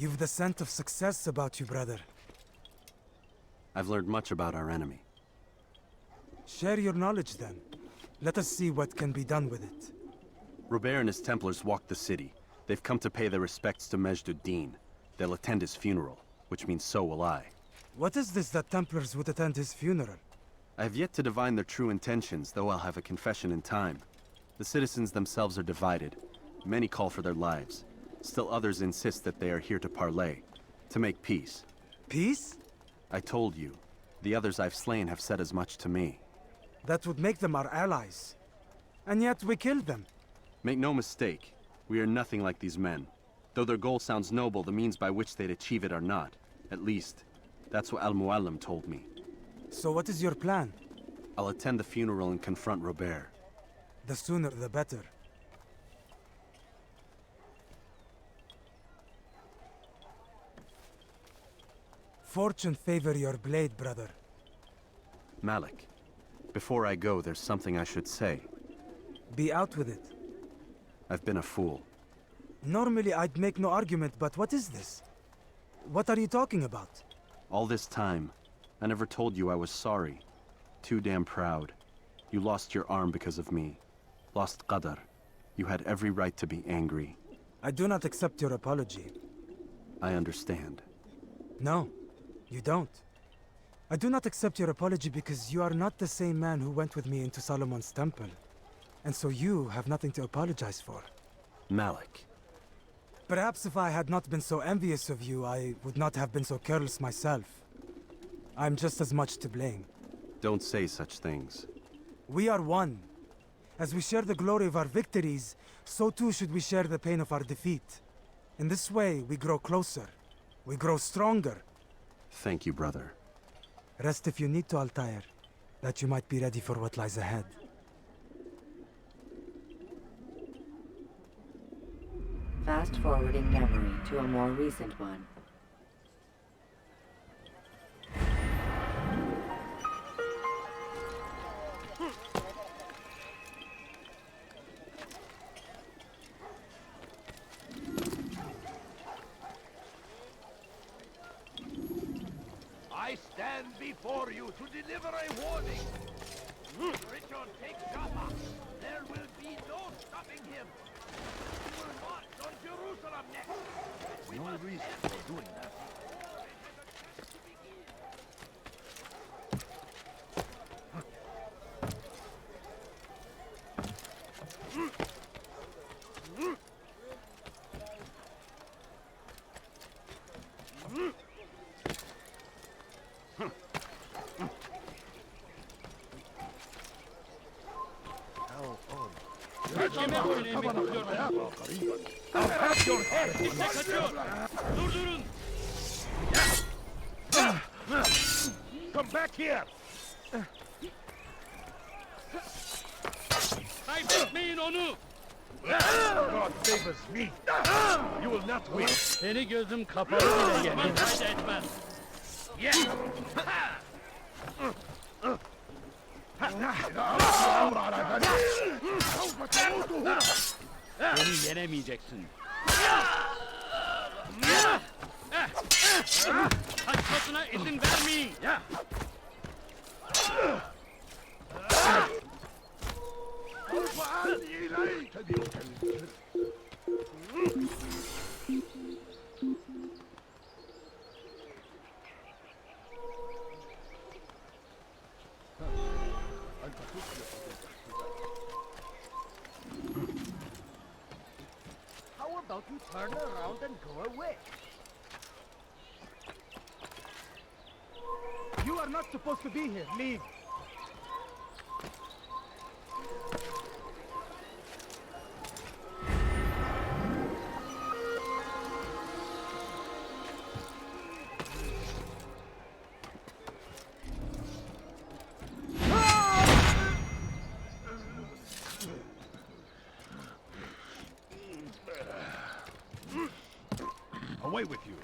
You've the scent of success about you, brother. I've learned much about our enemy. Share your knowledge then. Let us see what can be done with it. Robert and his Templars walked the city. They've come to pay their respects to Majd-ud-Din. They'll attend his funeral, which means so will I. What is this that Templars would attend his funeral? I have yet to divine their true intentions, though I'll have a confession in time. The citizens themselves are divided. Many call for their lives. Still others insist that they are here to parley, to make peace. Peace? I told you. The others I've slain have said as much to me. That would make them our allies. And yet we killed them. Make no mistake, we are nothing like these men. Though their goal sounds noble, the means by which they'd achieve it are not. At least, that's what Al-Muallim told me. So what is your plan? I'll attend the funeral and confront Robert. The sooner the better. Fortune favor your blade, brother. Malik, before I go, there's something I should say. Be out with it. I've been a fool. Normally I'd make no argument, but what is this? What are you talking about? All this time, I never told you I was sorry. Too damn proud. You lost your arm because of me. Lost Qadar. You had every right to be angry. I do not accept your apology. I understand. No, you don't. I do not accept your apology because you are not the same man who went with me into Solomon's temple. And so you have nothing to apologize for. Malik. Perhaps if I had not been so envious of you, I would not have been so careless myself. I'm just as much to blame. Don't say such things. We are one. As we share the glory of our victories, so too should we share the pain of our defeat. In this way, we grow closer. We grow stronger. Thank you, brother. Rest if you need to, Altaïr, that you might be ready for what lies ahead. Fast-forwarding memory to a more recent one. I stand before you to deliver a warning. Richard takes Jaffa. There will be no stopping him. He will march on Jerusalem next. No reason for doing that. I'll have your head! Durdurun! Come back here! Kaybetmeyin onu! God favors me! You will not win! Seni gözüm kapalı bile yemin kaydetmez. Yes! Beni yenemeyeceksin. Kaçmasına izin vermeyin. How about you turn around and go away? You are not supposed to be here. Leave. Away with you!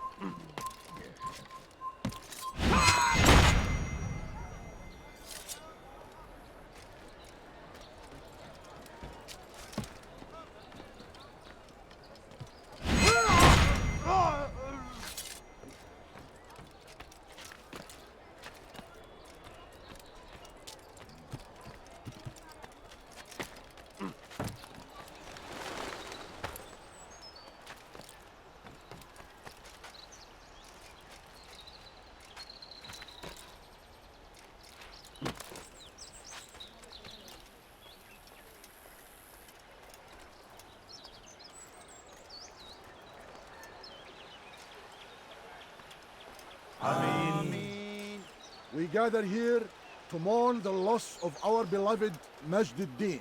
we gather here to mourn the loss of our beloved Majd-ud-Din.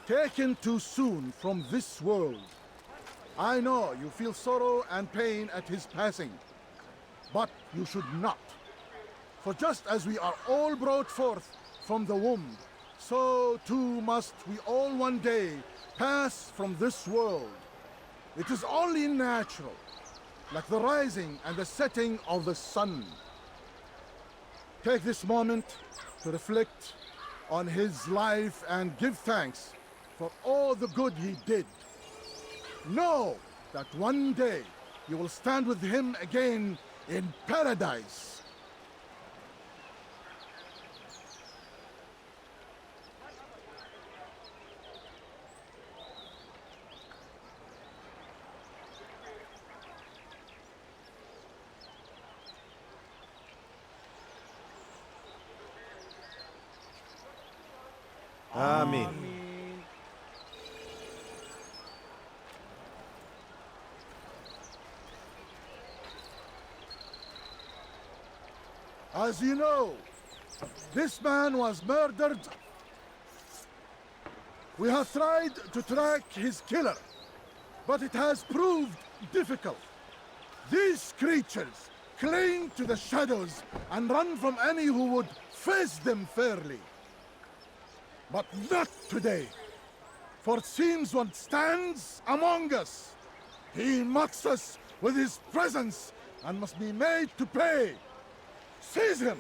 Taken too soon from this world, I know you feel sorrow and pain at his passing, but you should not. For just as we are all brought forth from the womb, so too must we all one day pass from this world. It is only natural, like the rising and the setting of the sun. Take this moment to reflect on his life and give thanks for all the good he did. Know that one day you will stand with him again in paradise. Amin. As you know, this man was murdered. We have tried to track his killer, but it has proved difficult. These creatures cling to the shadows and run from any who would face them fairly. But not today, for it seems one stands among us. He mocks us with his presence and must be made to pay. Seize him!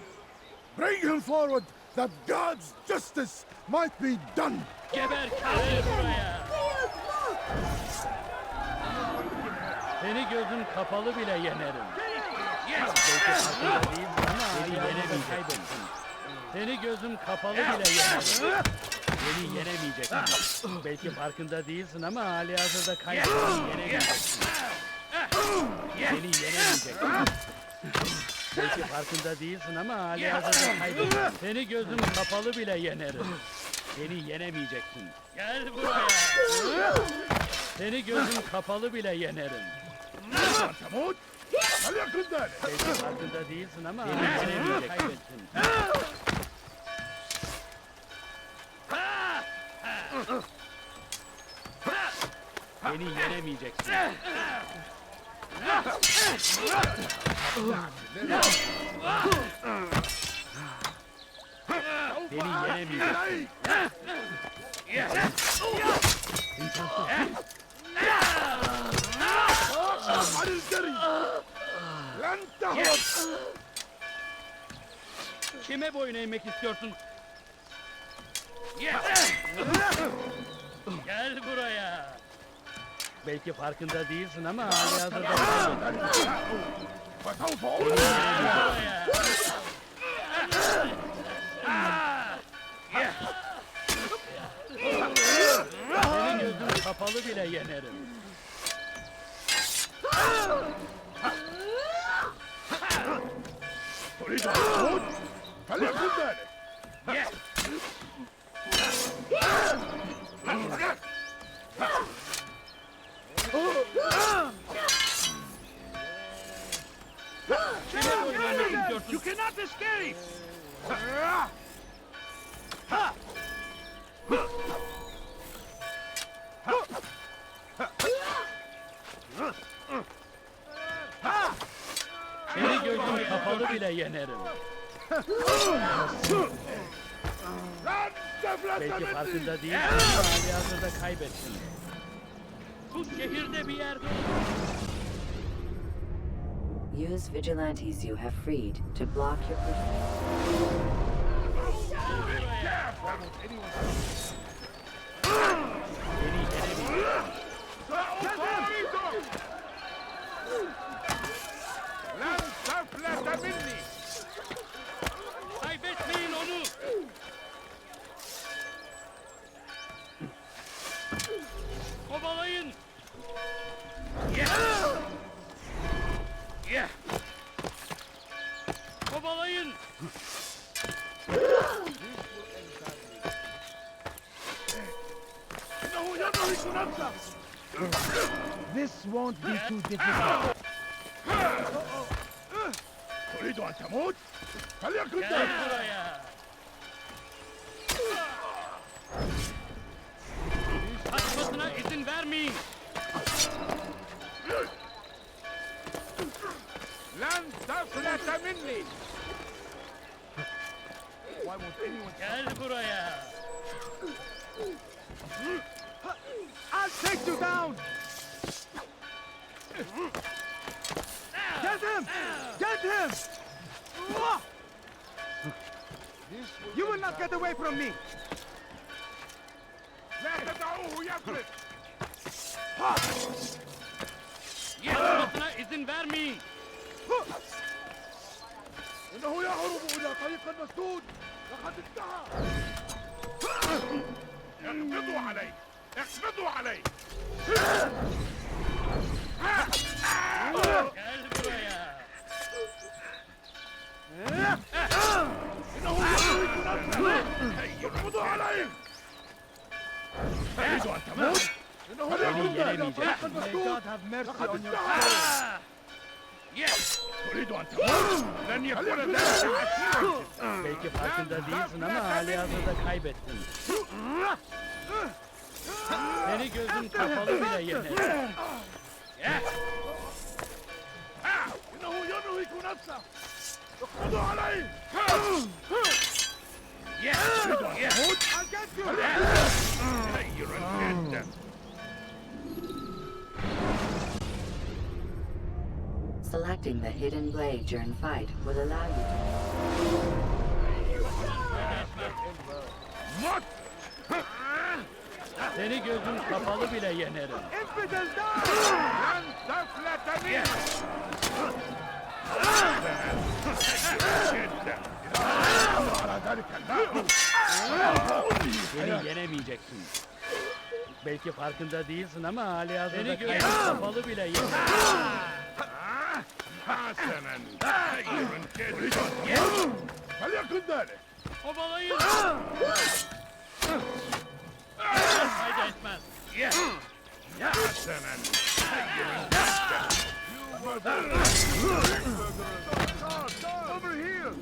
Bring him forward that God's justice might be done! Geber kaldır buraya. Seni gözüm kapalı bile yenerim. Belki farkında değilsin ama seni yenemeyeceksin. Seni gözüm kapalı bile yenerim. Beni yenemeyeceksin. Belki farkında değilsin ama halihazırda kaybettiğini yenemeyeceksin. Beni yenemeyeceksin. Belki farkında değilsin ama halihazırda kaybettiğini. Seni gözüm kapalı bile yenerim. Beni yenemeyeceksin. Gel buraya. Seni gözüm kapalı bile yenerim. Belki farkında değilsin ama beni yenemeyeceksin. Beni yenemeyeceksin. Beni yenemeyeceksin. Kime boyun eğmek istiyorsun? Gel buraya. Belki farkında değilsin ama halihazırda kaybettin. Senin gözün kapalı bile yenerim. You cannot escape! Seni gözüm kapalı bile yenerim. Belki farkında değilsin ama halihazırda kaybettin. Bu şehirde bir yerde... Use vigilantes you have freed to block your pursuit. Kaybetmeyin onu! Kovalayın! Kovalayın! This won't be too difficult. فليكن Gel ذلك. buraya. Kaçmasına izin vermeyin. لن تفلت مني. Gel buraya. I'll take you down! Get him! Get him! You will not get away from me! لا تدعوه يفلت. Kaçmasına izin vermeyin. إنه يهرب إلى طريق مسدود. لقد انتهى. اقبضوا عليه. اقبضوا عليه. Gel buraya. إنه يهرب نفسه. اقبضوا عليه. تريد أن تموت؟ إنه يهرب إلى طريق May مسدود. God have mercy لقد on your انتهى. soul! تريد أن تموت؟ لن يكون ذلك عسيرا. Belki farkında değilsin ama halihazırda kaybettin. Seni gözün kapalı bile yener. إنه ينهك نفسه. اقبضوا عليه. تريد أن تموت؟ I'll get you! خير جدا. Selecting the hidden blade during fight will allow you to... مت. Seni gözün kapalı bile yenerim. Infidel die! لن تفلت مني. جدا. على ذلك الماء. Beni yenemeyeceksin. Belki farkında değilsin ama halihazırda seni gözün kapalı bile yenerim. حسنا. خير جدا. فليكن ذلك. Obalayın. Fayda etmez. حسنا. خير جدا. Over here.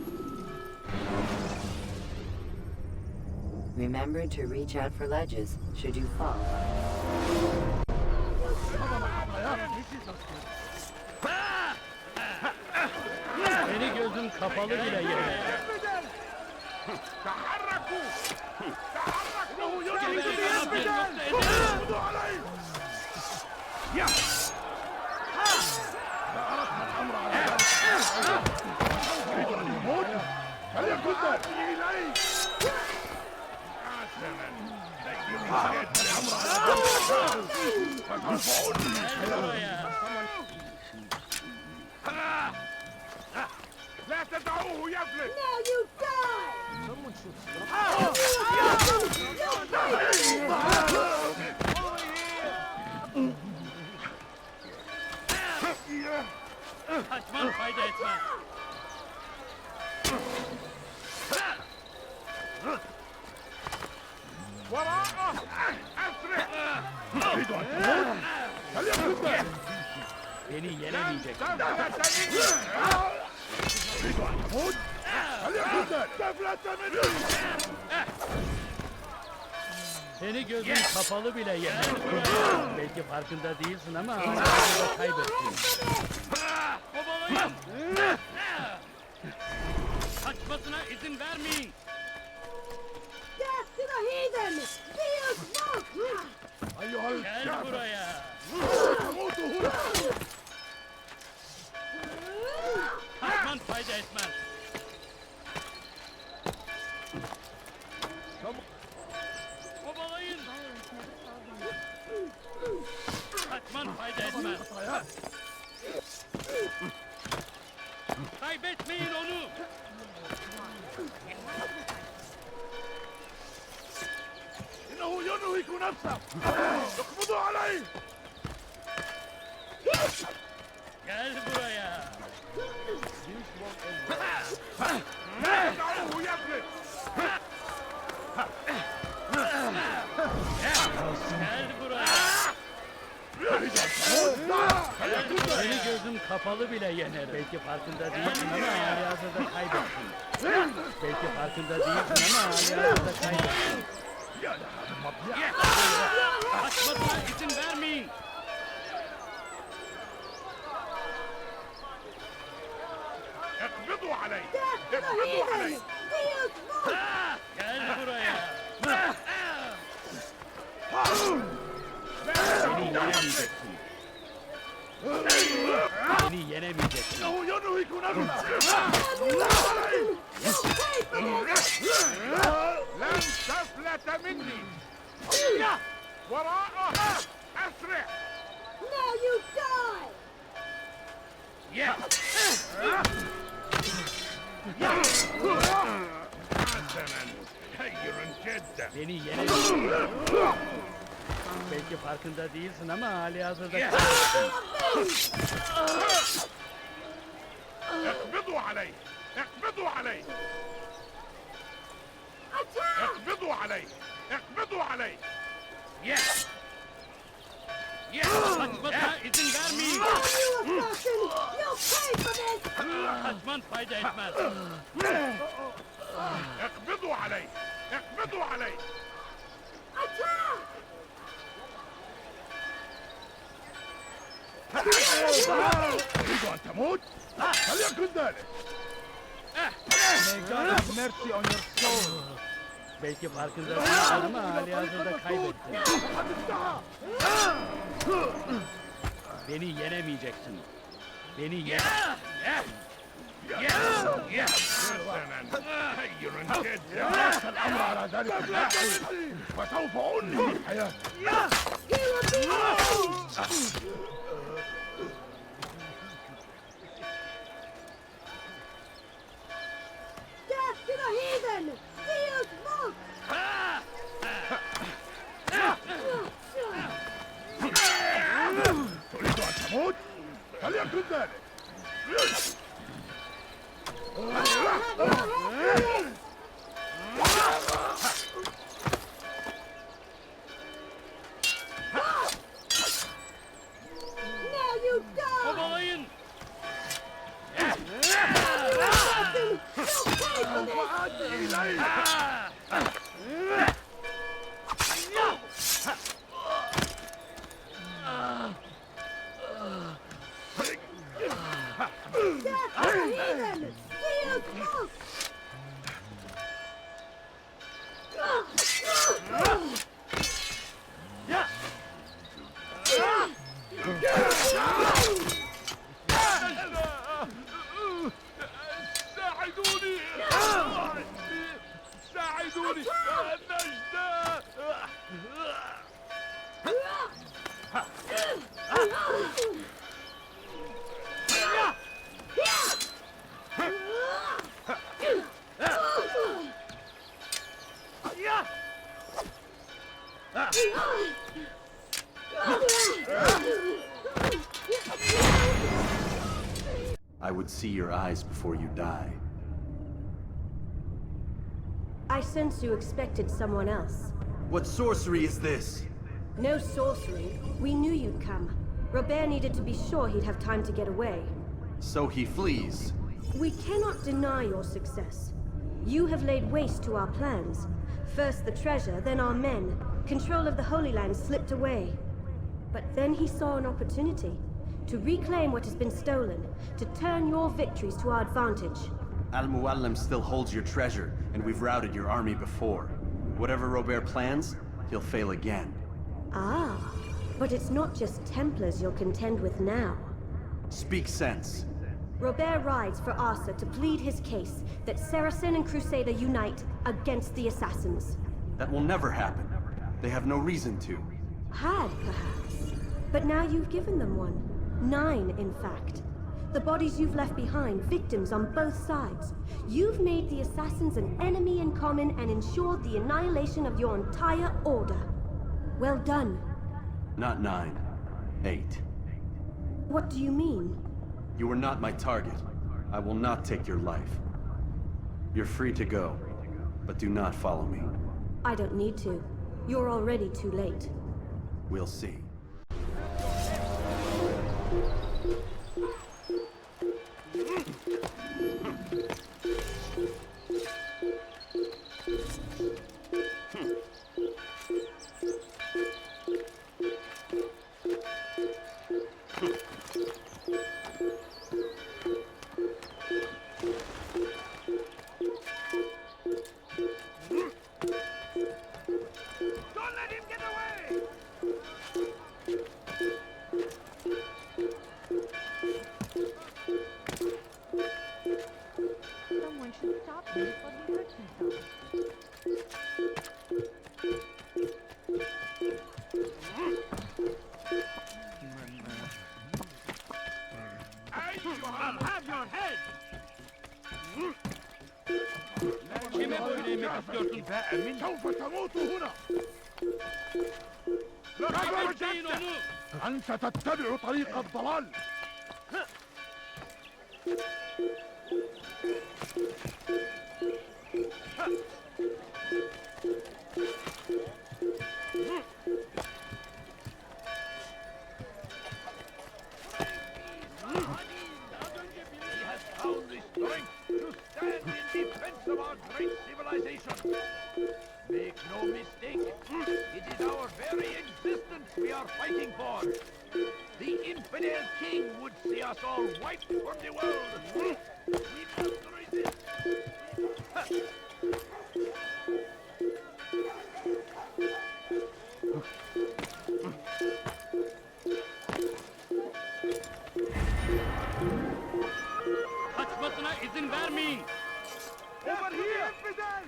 Remember to reach out for ledges should you fall. Seni gözün kapalı bile yenerim. تحركوا. تحركوا. إنه Seni ينهك bir نفسه. yoksa ederim. اقبضوا عليه. يا. تريد أن يموت؟ فليكن ذلك. إليه. حسنا. Gel buraya. لا تدعوه يفلت. Now you die! Kaçman fayda etmez. وراءه. أسرع. تريد أن تموت؟ فليكن ذلك. Beni yenemeyeceksin. تفلت مني. تريد أن تموت؟ فليكن ذلك. تفلت مني. Seni gözün kapalı bile yenerim. Belki farkında değilsin ama halihazırda kaybettin. Obalayın. Kaçmasına izin vermeyin. Death to the heathen! Be you smoke! أيها Gel الكافر. buraya. تموت هنا. Kaçman fayda etmez. Obalayın. Kaçman fayda etmez. Kaybetmeyin onu. إنه ينهك نفسه. اقبضوا عليه. Gel buraya. لا تدعوه يفلت. Gel buraya. تريد أن تموت؟ Seni gözüm kapalı bile yenerim. Belki farkında değilsin ama halihazırda kaybettin. Belki farkında değilsin ama halihazırda kaybettin. Kaçmasına izin vermeyin. اقبضوا علي Death to the اقبضوا heathen! علي Deus vult! Gel buraya. Beni yenemeyeceksin. إنه ينهك نفسه You'll pay for this! لن تفلت مني وراءها أسرع Now you die! حسنا خير جدا Beni yenemeyeceksin. Belki farkında değilsin ama halihazırda kaybettin. اقبضوا علي اقبضوا علي Attack! اقبضوا علي اقبضوا علي Kaçmasına izin vermeyin. You assassin! You'll pay for this! Kaçman fayda etmez. اقبضوا علي اقبضوا علي Attack! تريد أن تموت؟ فليكن ذلك May God have mercy on your soul. Belki farkında değilsin ama halihazırda kaybettin. Beni yenemeyeceksin. Beni yenemeyeceksin. حسنا خير جدا الأمر على ذلك فسوف أنهي حياتي He will be avenged! Death to the heathen! Deus vult! تريد أن تموت؟ فليكن ذلك Now you die! Kovalayın. Assassin! You'll pay for this! وأنت إلي Death to the heathen! Deus vult! ساعدوني ساعدوني نجدة I would see your eyes before you die. I sense you expected someone else. What sorcery is this? No sorcery. We knew you'd come. Robert needed to be sure he'd have time to get away. So he flees. We cannot deny your success. You have laid waste to our plans. First the treasure, then our men. Control of the Holy Land slipped away. But then he saw an opportunity to reclaim what has been stolen, to turn your victories to our advantage. Al-Muallim still holds your treasure, and we've routed your army before. Whatever Robert plans, he'll fail again. Ah, but it's not just Templars you'll contend with now. Speak sense. Robert rides for Asa to plead his case that Saracen and Crusader unite against the Assassins. That will never happen. They have no reason to. Had, perhaps. But now you've given them one. 9, in fact. The bodies you've left behind, victims on both sides. You've made the Assassins an enemy in common and ensured the annihilation of your entire order. Well done. Not 9. 8. What do you mean? You were not my target. I will not take your life. You're free to go, but do not follow me. I don't need to. You're already too late. We'll see. Someone should stop him before he hurts himself. Have your head! Kime böyle yemek istiyorsun? سوف تموت هنا. Bekleyin onu! أنت تتبع طريق الضلال. He has found the strength to stand in defense of our great civilization. Make no mistake, it is our very existence we are fighting for. The infidel king would see us all wiped from the world. We must resist. Kaçmasına izin vermeyin! Over here! Infidel!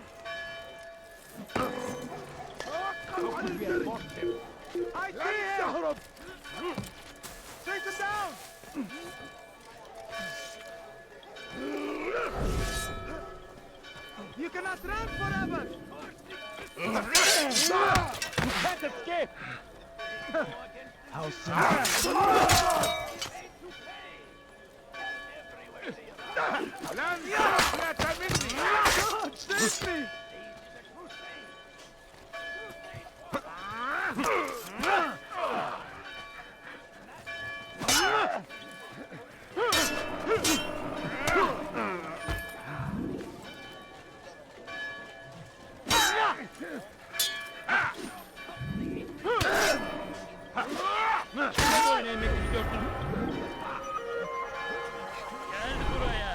I see him! Take him down! You cannot run forever! You can't escape! How sad! Save me! Kime böyle yemek istiyorsun? Gel buraya!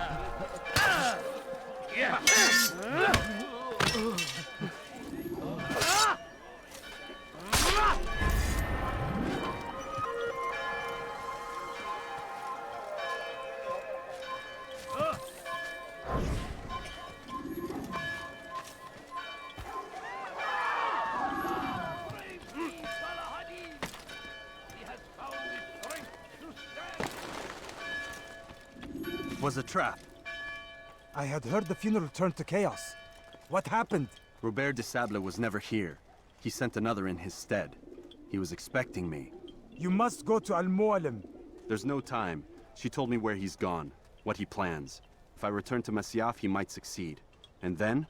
It was a trap. I had heard the funeral turned to chaos. What happened? Robert de Sable was never here. He sent another in his stead. He was expecting me. You must go to Al-Mu'alim. There's no time. She told me where he's gone, what he plans. If I return to Masyaf, he might succeed. And then,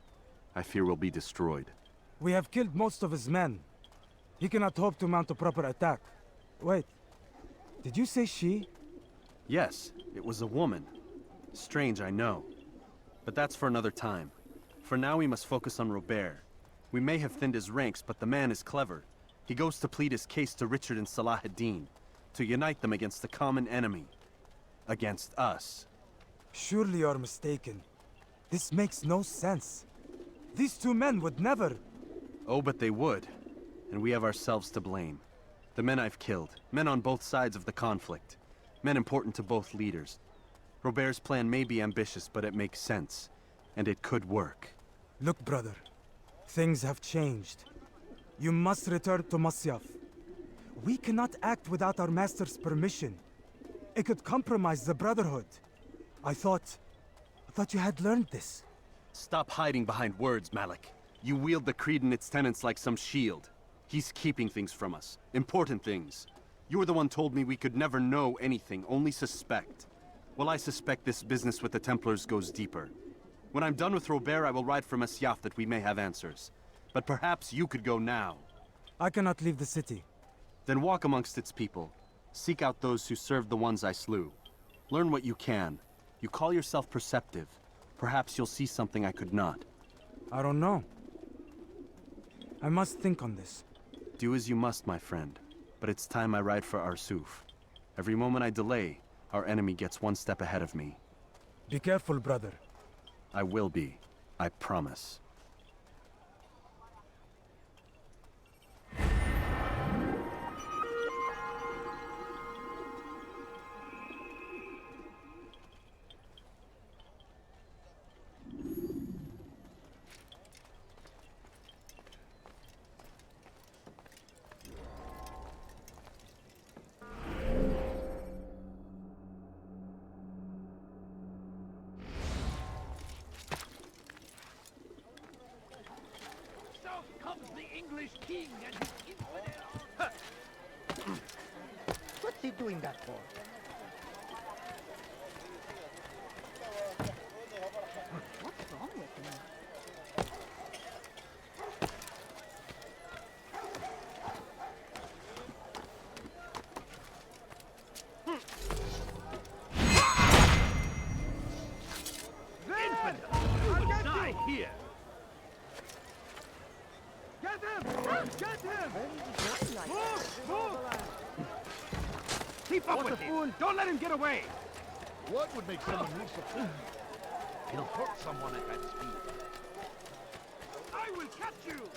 I fear we'll be destroyed. We have killed most of his men. He cannot hope to mount a proper attack. Wait, did you say she? Yes, it was a woman. Strange, I know. But that's for another time. For now, we must focus on Robert. We may have thinned his ranks, but the man is clever. He goes to plead his case to Richard and Salah ad-Din, to unite them against the common enemy. Against us. Surely you're mistaken. This makes no sense. These two men would never... Oh, but they would. And we have ourselves to blame. The men I've killed, men on both sides of the conflict. Men important to both leaders. Robert's plan may be ambitious, but it makes sense. And it could work. Look, brother. Things have changed. You must return to Masyaf. We cannot act without our master's permission. It could compromise the Brotherhood. I thought you had learned this. Stop hiding behind words, Malik. You wield the creed and its tenets like some shield. He's keeping things from us. Important things. You were the one told me we could never know anything, only suspect. Well, I suspect this business with the Templars goes deeper. When I'm done with Robert, I will ride for Masyaf that we may have answers. But perhaps you could go now. I cannot leave the city. Then walk amongst its people. Seek out those who served the ones I slew. Learn what you can. You call yourself perceptive. Perhaps you'll see something I could not. I don't know. I must think on this. Do as you must, my friend. But it's time I ride for Arsuf. Every moment I delay, our enemy gets one step ahead of me. Be careful, brother. I will be. I promise. King and his infidel. What's he doing that for? What's wrong with him? Infidel! I'll die here! Get him! Get him! Move! Move! Keep up with him! Don't let him get away! What would make someone move so fast? He'll hurt someone at that speed. I will catch you!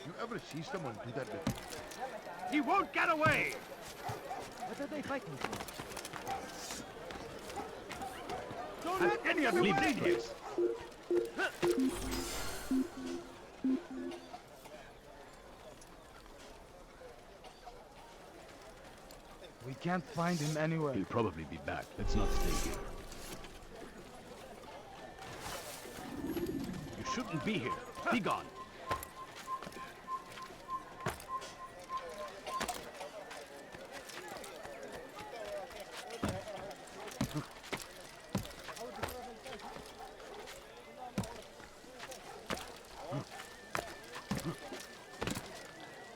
You ever see someone do that before? He won't get away! What are they fighting for? Don't let any of you bleed him! We can't find him anywhere. He'll probably be back. Let's not stay here. You shouldn't be here. Be gone.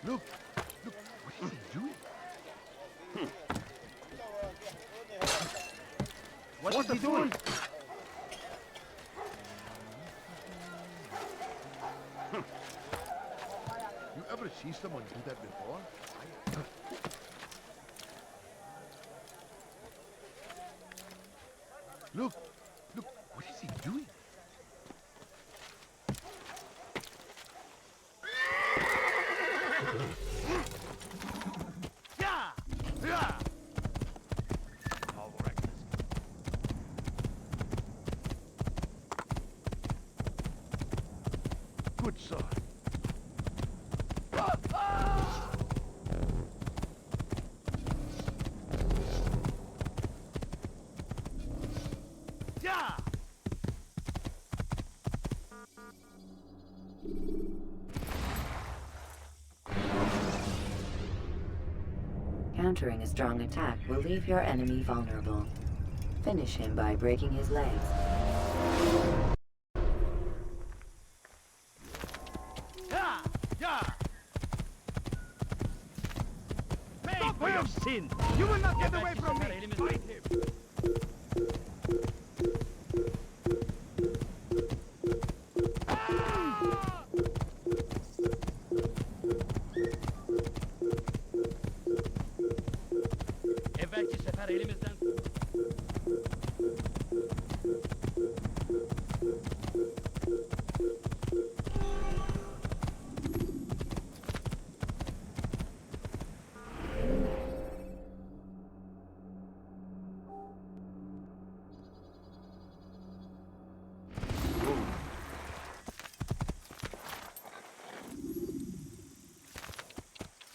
Look! Look! What is he doing? What's he doing? You ever see someone do that before? Look! Look! What is he doing? Yeah! Yeah! How reckless. Good son. Yeah! Countering a strong attack will leave your enemy vulnerable. Finish him by breaking his legs. Yeah! Yeah! Pay for your sin! You will not get away from me! Fight him! Evvelki sefer elimizden...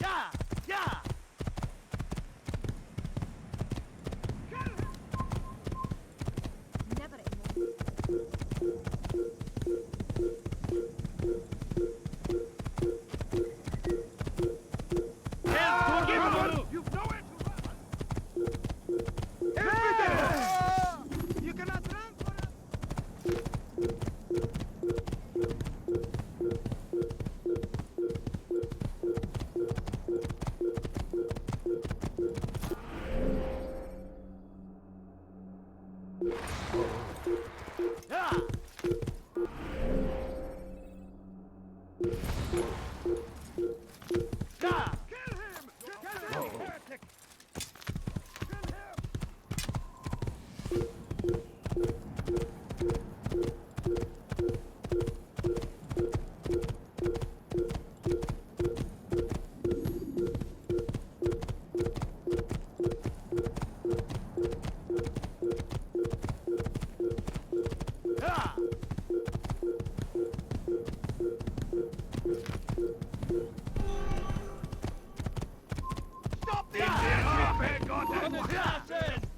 Yeah! Yeah! Never anymore. Hands to him! You've nowhere to run! You cannot run for us!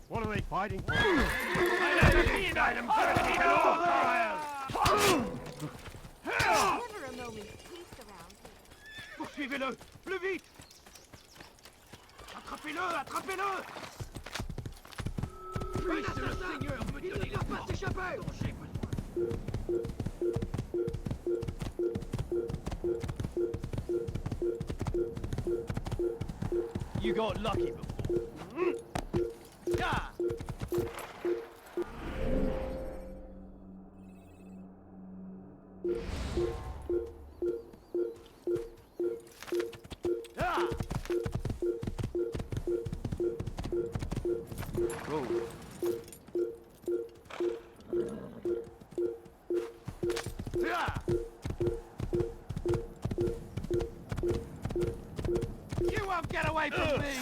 What are they fighting for? I never seen items in all trials! Never a moment's peace around here. Poursuivez-le! Plus vite! Attrapez-le! Attrapez-le! Puisse le Seigneur me donner la force s'échapper! You got lucky before. Yeah. You won't get away from me!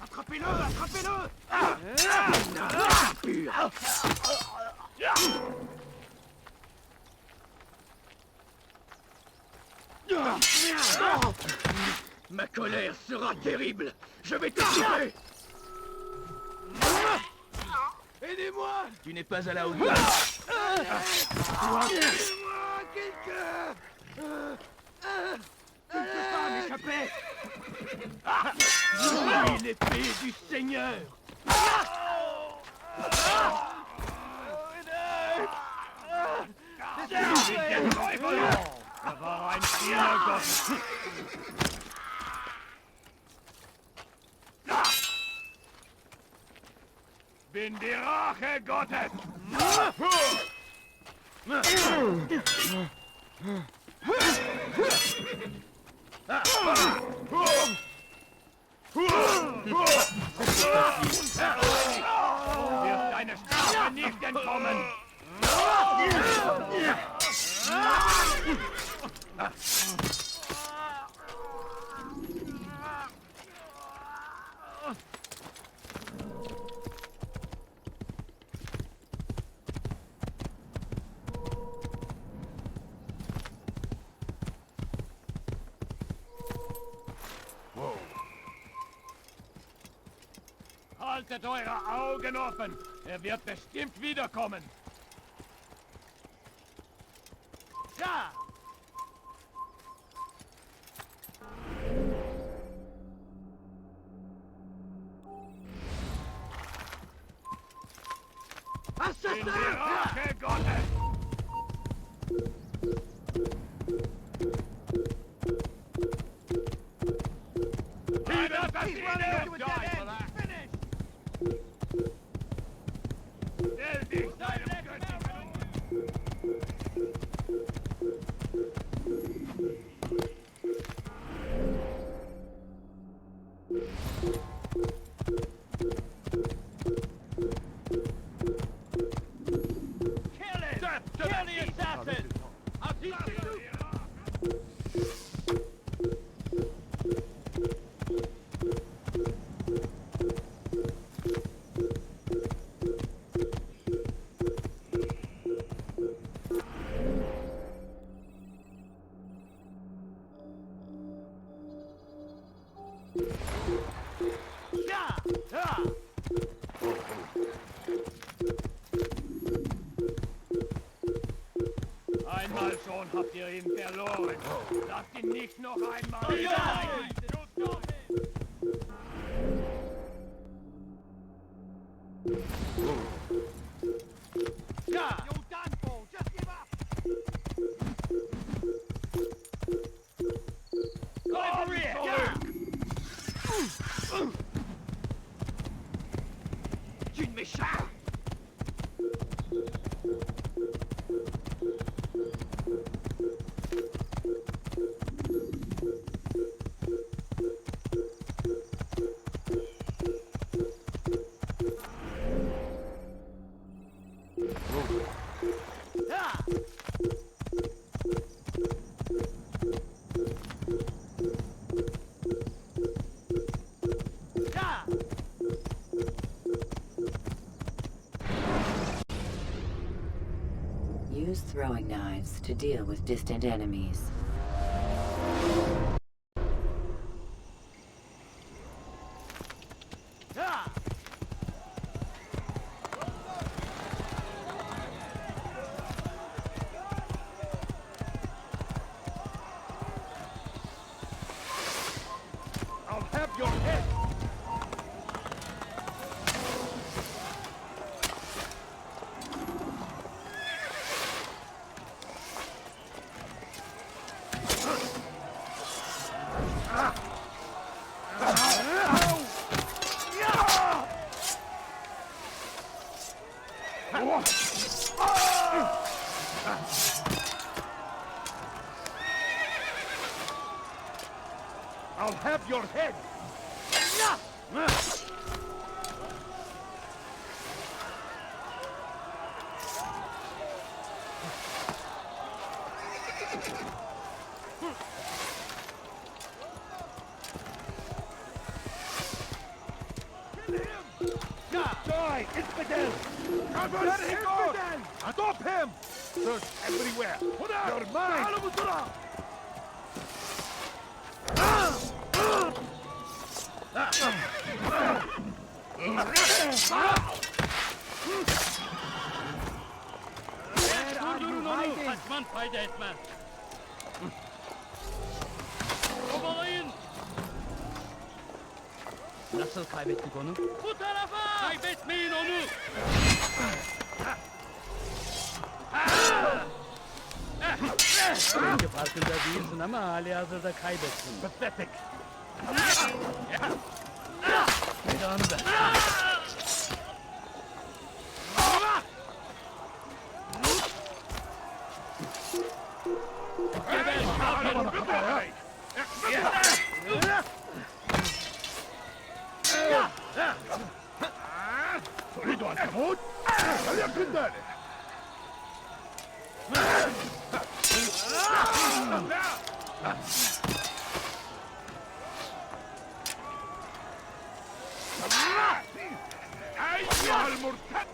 Attrapez-le! Attrapez-le! Ma colère sera terrible! Je vais te tuer! Aidez-moi! Tu n'es pas à la hauteur! Aidez-moi, quelqu'un! Tu ne peux pas m'échapper! Je suis l'épée du Seigneur! Bin die Rache Gottes! Wirst deine Strafe nicht entkommen! Haltet eure Augen offen! Er wird bestimmt wiederkommen! Ja! Assassin! In die Rache Gottes! He will die for that! Stell dich deinem Göttlichen! Kill him! Kill the assassin! I'll teach you! Einmal schon habt ihr ihn verloren. Lasst ihn nicht noch einmal wiederholen. Ja! You done for! Just give up! Go rear! Tu ne m'échappes! Use throwing knives to deal with distant enemies. I'll have your head! I'll have your head! Die, infidel! Let him go! Stop him! Search everywhere! You're mine! Durdurun onu. Kaçman fayda etmez. Kovalayın. Nasıl kaybettik onu? Bu tarafa. Kaybetmeyin onu. Belki farkında değilsin ama hali hazırda kaybettin. Pathetic! Belanı ver. تريد أن تموت؟ فليكن ذلك! أيها المرتد!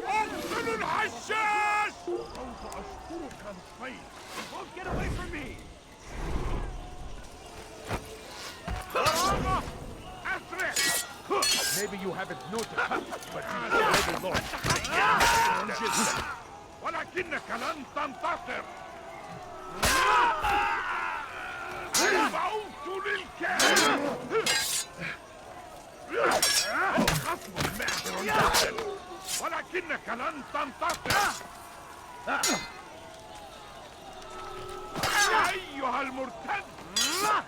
أرسل الحشاش! سوف أشكرك نصفين. Don't get away from me! Maybe you haven't noticed, but he's already lost. ولكنك لن تنتصر. الموت للكافر. خصم ماهر جدا، ولكنك لن تنتصر. أيها المرتد! لا!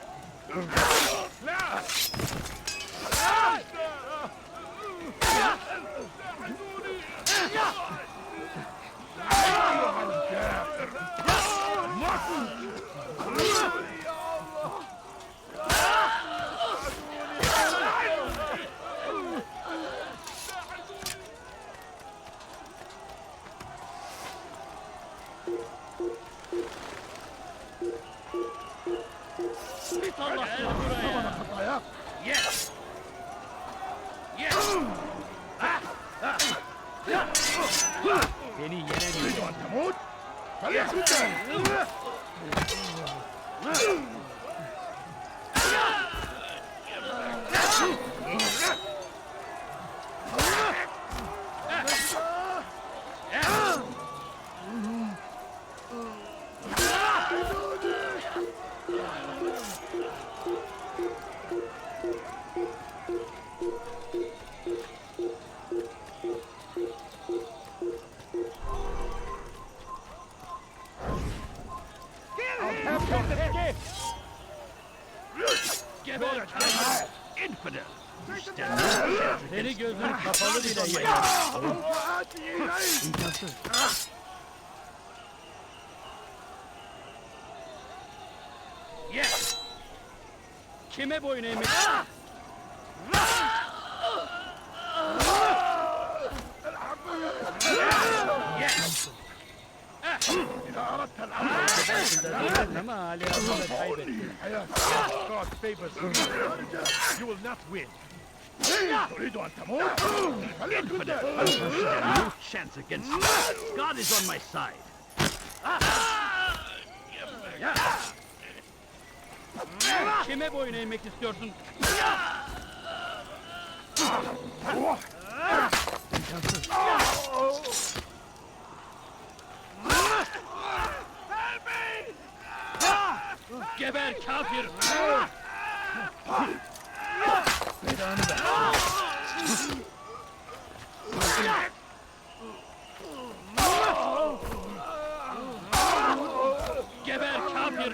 أيها الكافر! Yes! Yes! Beni yenemiyor. تموت؟ فليكن ذلك! Infidel! Seni gözün kapalı bile yener. İmkansız. Yes! Kime boyun eğmek? Yes! Ama hala hazırda kaybettim. God favors you. You will not win. تريد أن تموت؟ No chance against me. God is on my side. Kime boyun eğmek istiyorsun? Geber kafir! Geber kafir!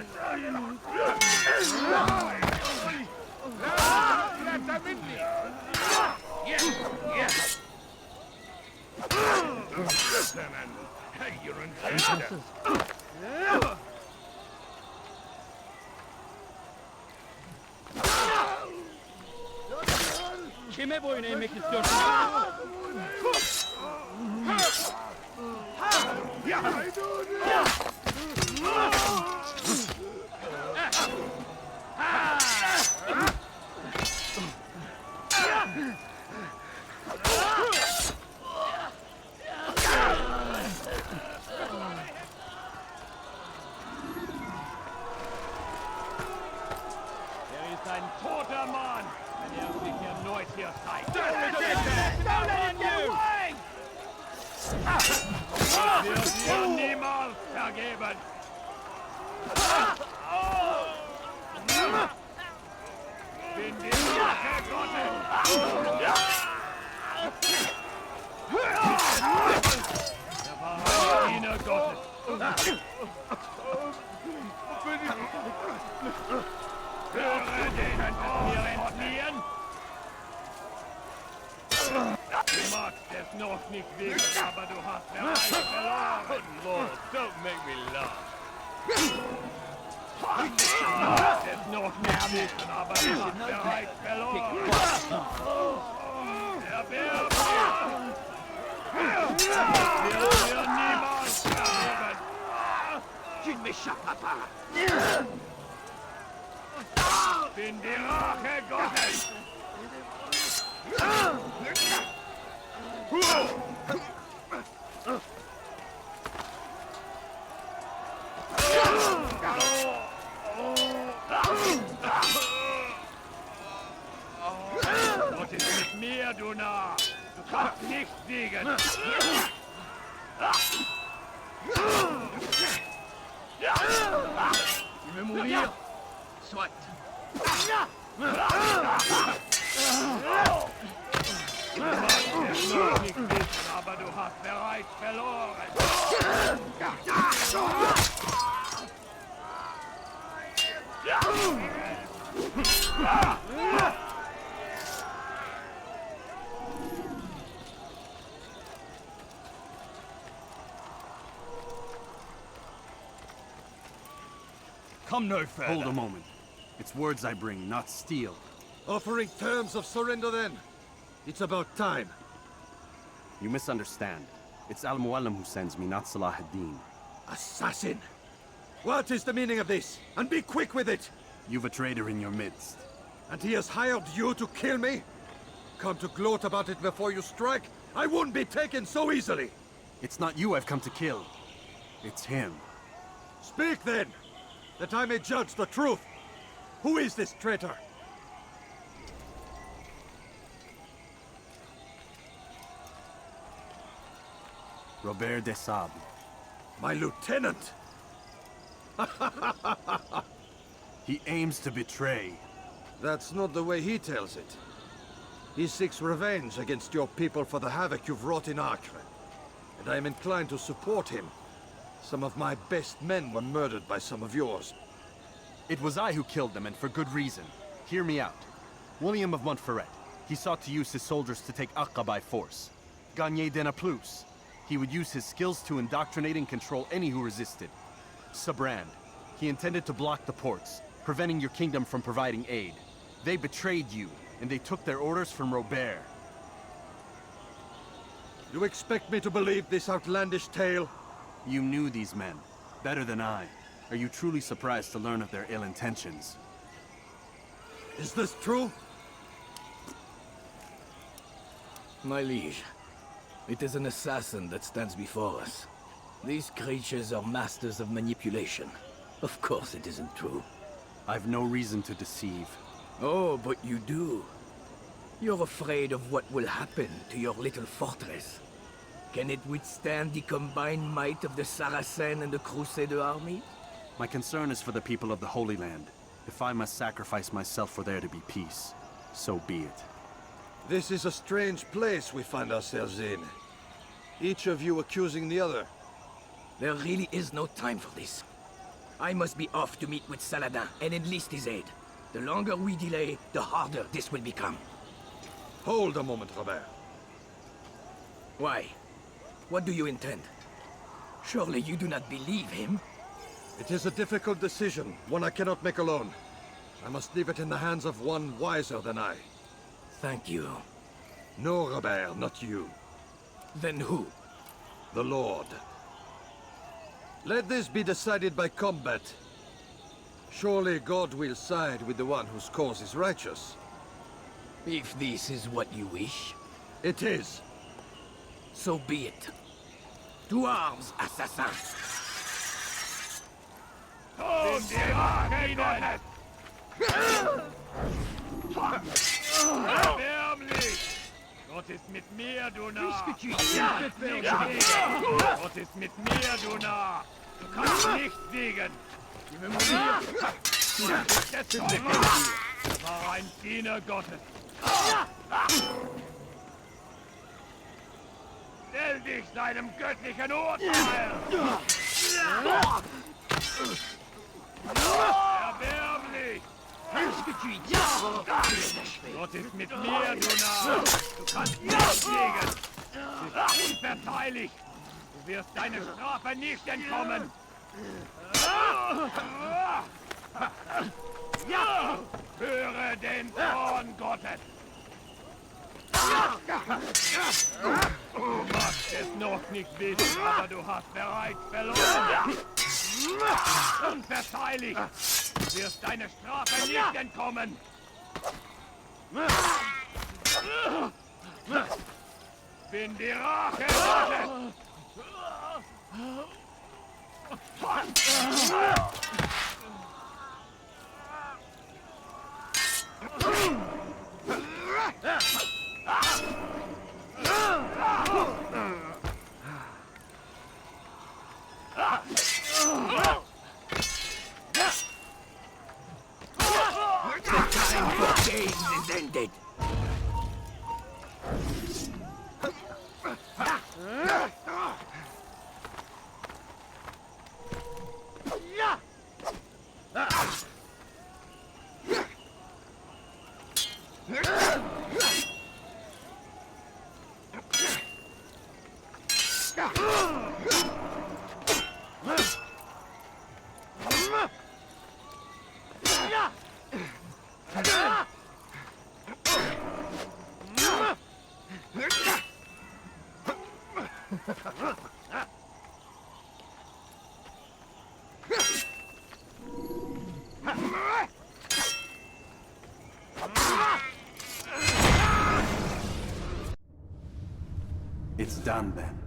Kime boyun eğmek istiyorsun? Ein toter Mann, wenn sich erneut hier zeigt. Don't let it get away! Das wird dir niemals vergeben. Bin die Rache Gottes. Der Diener Gottes. Höre den es mir entfliehen. Du magst es noch nicht wissen, aber du hast bereits verloren. Lord, don't make me laugh. Du magst es noch nicht wissen, aber du hast bereits verloren. Der Bär wird mir niemals vergeben. Bin die Rache Gottes! Was ist mit mir, du Narr? Du kannst nicht siegen! Tu veux mourir? Soit. Du magst es noch nicht wissen, aber du hast bereits verloren! Come no further. Hold a moment. It's words I bring, not steel. Offering terms of surrender then. It's about time. You misunderstand. It's Al-Muallim who sends me, not Salah ad-Din. Assassin! What is the meaning of this? And be quick with it! You've a traitor in your midst. And he has hired you to kill me? Come to gloat about it before you strike? I wouldn't be taken so easily! It's not you I've come to kill. It's him. Speak then, that I may judge the truth. Who is this traitor? Robert de Sable. My lieutenant! He aims to betray. That's not the way he tells it. He seeks revenge against your people for the havoc you've wrought in Acre. And I am inclined to support him. Some of my best men were murdered by some of yours. It was I who killed them, and for good reason. Hear me out. William of Montferrat. He sought to use his soldiers to take Acre by force. Gagné de Naplouse. He would use his skills to indoctrinate and control any who resisted. Sabrand. He intended to block the ports, preventing your kingdom from providing aid. They betrayed you, and they took their orders from Robert. You expect me to believe this outlandish tale? You knew these men, better than I. Are you truly surprised to learn of their ill intentions? Is this true? My liege, it is an assassin that stands before us. These creatures are masters of manipulation. Of course it isn't true. I've no reason to deceive. Oh, but you do. You're afraid of what will happen to your little fortress. Can it withstand the combined might of the Saracen and the Crusader army? My concern is for the people of the Holy Land. If I must sacrifice myself for there to be peace, so be it. This is a strange place we find ourselves in. Each of you accusing the other. There really is no time for this. I must be off to meet with Saladin and enlist his aid. The longer we delay, the harder this will become. Hold a moment, Robert. Why? What do you intend? Surely you do not believe him? It is a difficult decision, one I cannot make alone. I must leave it in the hands of one wiser than I. Thank you. No, Robert, not you. Then who? The Lord. Let this be decided by combat. Surely God will side with the one whose cause is righteous. If this is what you wish, It is. so be it. To arms, assassin! Erbärmlich! Gott ist mit mir, du Narr! Gott ist mit mir, du Narr! Du kannst nicht siegen! War ein Diener Gottes! Stell dich seinem göttlichen Urteil! Erbärmlich! Gott ist mit mir, du Narr! Du kannst nicht siegen! Du bist unverzeihlich! Du wirst deine Strafe nicht entkommen! Höre den Zorn Gottes! Du magst es noch nicht wissen, aber du hast bereits verloren! Unverzeihlich! Du wirst deine Strafe nicht entkommen! Bin die Rache Gottes! Time for games is ended! It's done then.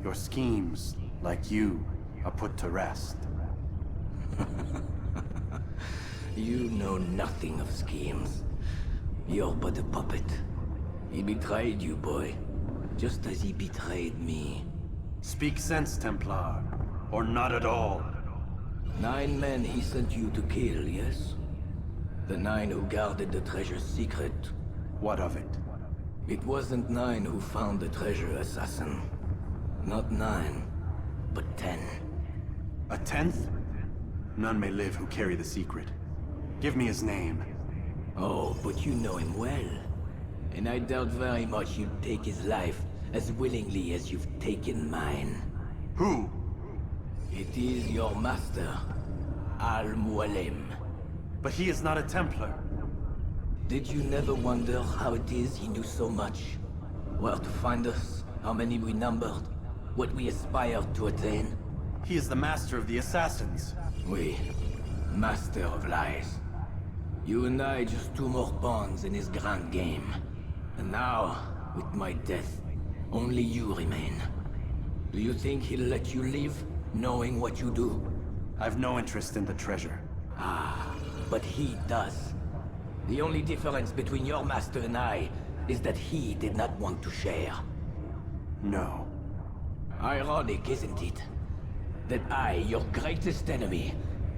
Your schemes, like you, are put to rest. You know nothing of schemes. You're but a puppet. He betrayed you, boy. Just as he betrayed me. Speak sense, Templar. Or not at all. 9 men he sent you to kill, yes? The 9 who guarded the treasure's secret. What of it? It wasn't 9 who found the treasure, assassin. Not 9, but 10. A 10th? None may live who carry the secret. Give me his name. Oh, but you know him well. And I doubt very much you'd take his life as willingly as you've taken mine. Who? It is your master, Al-Mualim. But he is not a Templar. Did you never wonder how it is he knew so much? Where to find us, how many we numbered, what we aspired to attain? He is the master of the assassins. Oui, master of lies. You and I just two more pawns in his grand game. And now, with my death, only you remain. Do you think he'll let you live, knowing what you do? I've no interest in the treasure. Ah, but he does. The only difference between your master and I is that he did not want to share. No. Ironic, isn't it? That I, your greatest enemy,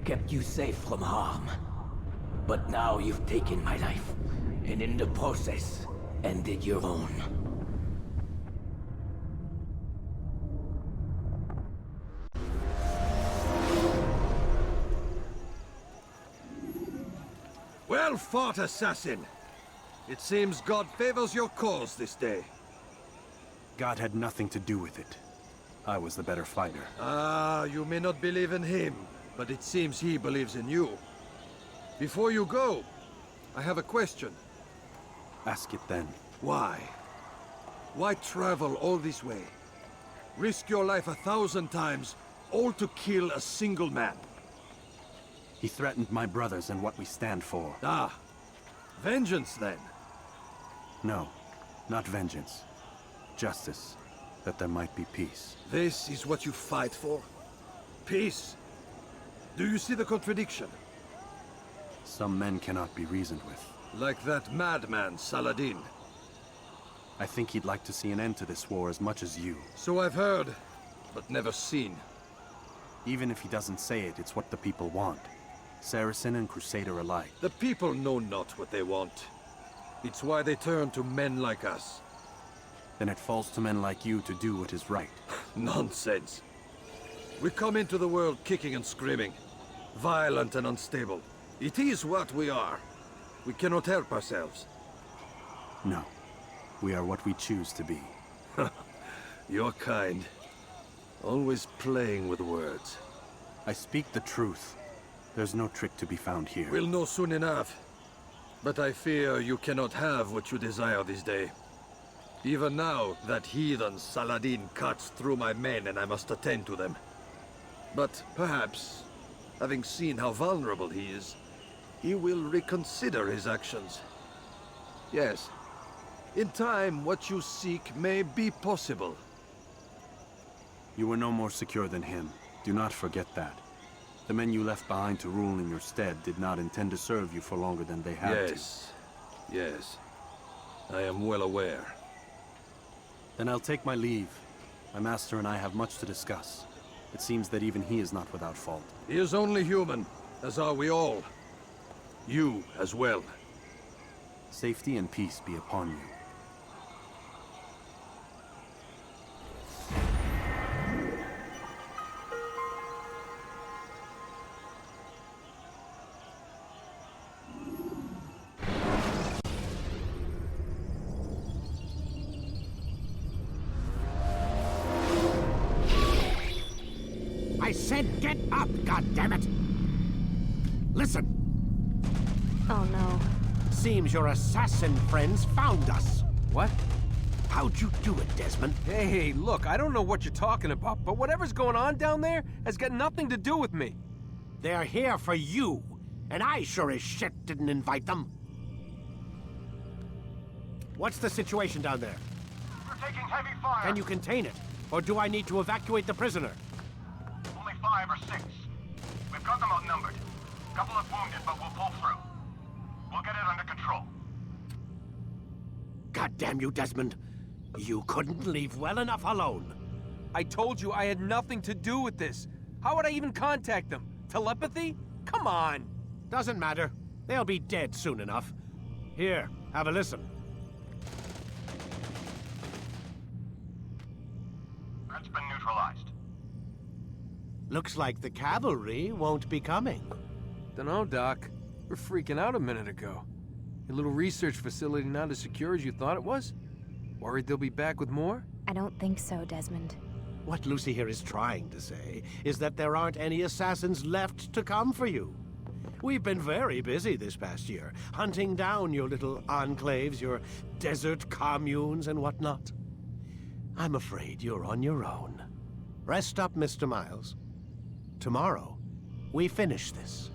kept you safe from harm. But now you've taken my life, and in the process, ended your own. Well fought, assassin! It seems God favors your cause this day. God had nothing to do with it. I was the better fighter. Ah, you may not believe in him, but it seems he believes in you. Before you go, I have a question. Ask it then. Why? Why travel all this way? Risk your life 1,000 times, all to kill a single man. He threatened my brothers and what we stand for. Ah, vengeance then? No, not vengeance. Justice, that there might be peace. This is what you fight for? Peace? Do you see the contradiction? Some men cannot be reasoned with. Like that madman, Saladin. I think he'd like to see an end to this war as much as you. So I've heard, but never seen. Even if he doesn't say it, it's what the people want. Saracen and Crusader alike. The people know not what they want. It's why they turn to men like us. Then it falls to men like you to do what is right. Nonsense. We come into the world kicking and screaming. Violent and unstable. It is what we are. We cannot help ourselves. No. We are what we choose to be. You're kind. Always playing with words. I speak the truth. There's no trick to be found here. We'll know soon enough. But I fear you cannot have what you desire this day. Even now, that heathen Saladin cuts through my men and I must attend to them. But perhaps, having seen how vulnerable he is, he will reconsider his actions. Yes. In time, what you seek may be possible. You were no more secure than him. Do not forget that. The men you left behind to rule in your stead did not intend to serve you for longer than they had to. Yes. I am well aware. Then I'll take my leave. My master and I have much to discuss. It seems that even he is not without fault. He is only human, as are we all. You as well. Safety and peace be upon you. I said get up, goddammit! Listen! Oh no. Seems your assassin friends found us. What? How'd you do it, Desmond? Hey, look, I don't know what you're talking about, but whatever's going on down there has got nothing to do with me. They're here for you, and I sure as shit didn't invite them. What's the situation down there? We're taking heavy fire. Can you contain it? Or do I need to evacuate the prisoner? Only 5 or 6. We've got them outnumbered. Couple of wounded, but we'll pull through. We'll get it under control. God damn you, Desmond. You couldn't leave well enough alone. I told you I had nothing to do with this. How would I even contact them? Telepathy? Come on. Doesn't matter. They'll be dead soon enough. Here, have a listen. Threat's been neutralized. Looks like the cavalry won't be coming. Dunno, Doc. We're freaking out a minute ago. Your little research facility not as secure as you thought it was? Worried they'll be back with more? I don't think so, Desmond. What Lucy here is trying to say is that there aren't any assassins left to come for you. We've been very busy this past year, hunting down your little enclaves, your desert communes and whatnot. I'm afraid you're on your own. Rest up, Mr. Miles. tomorrow, we finish this.